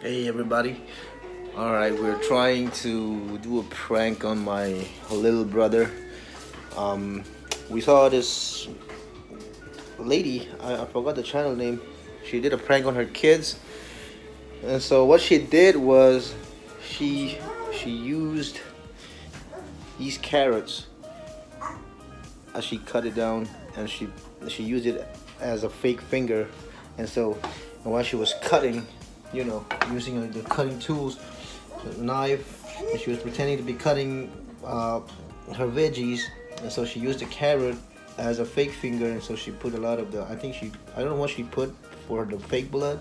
Hey everybody. Alright, we're trying to do a prank on my little brother. We saw this lady, I forgot the channel name. She did a prank on her kids. And so what she did was she used these carrots as she cut it down, and she used it as a fake finger. And while she was cutting, using the cutting tools, the knife, and she was pretending to be cutting her veggies, and so she used the carrot as a fake finger, and so she put a lot of I don't know what she put for the fake blood,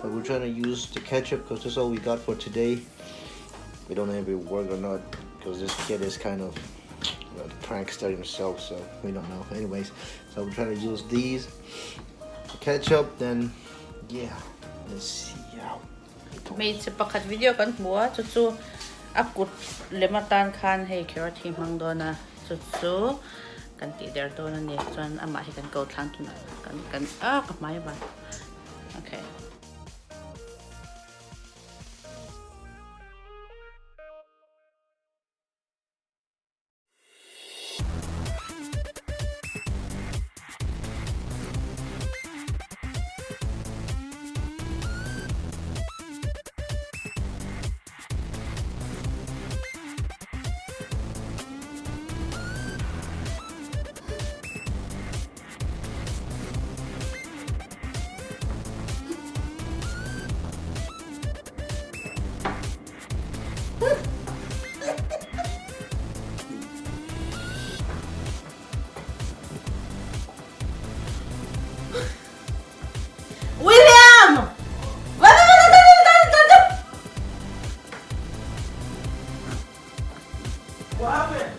but we're trying to use the ketchup because that's all we got for today. We don't know if it worked or not because this kid is kind of the prankster himself, so we don't know. Anyways, so we're trying to use these ketchup, then yeah, let's see how may sepakat video kan buat cucu akut lematan kan hey carrot himang dona cucu kan tider dona ni tuan ama hi kan go tang tu kan kamay ba okay. William! What happened?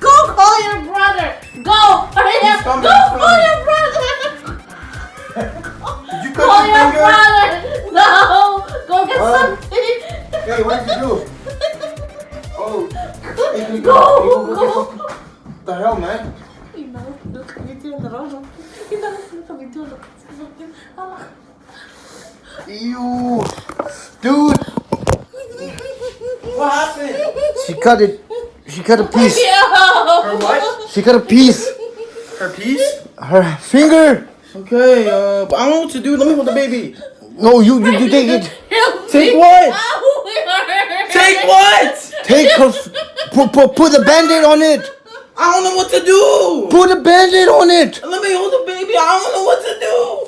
Go call your brother! Go! Hurry up! Go call your brother! Did you cut Call your your finger? brother! No! Go get something! Hey, what did you do? Oh, hey, Go! What the hell, man? Ew, dude. What happened? She cut it. She cut a piece. Her what? She cut a piece. Her piece? Her finger. Okay, but I don't know what to do. Let me hold the baby. No, you take it. Take what? Take what? Take her. Put the band-aid on it. I don't know what to do. Put a band-aid on it. Let me hold the baby. I don't know what to do.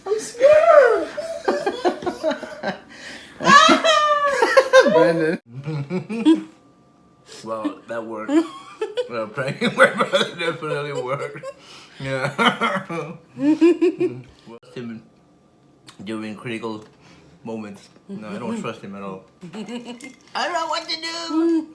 I'm scared. Brandon. Well, that worked. Well, pranking my brother definitely worked. Yeah. Trust him during critical moments. No, I don't trust him at all. I don't know what to do.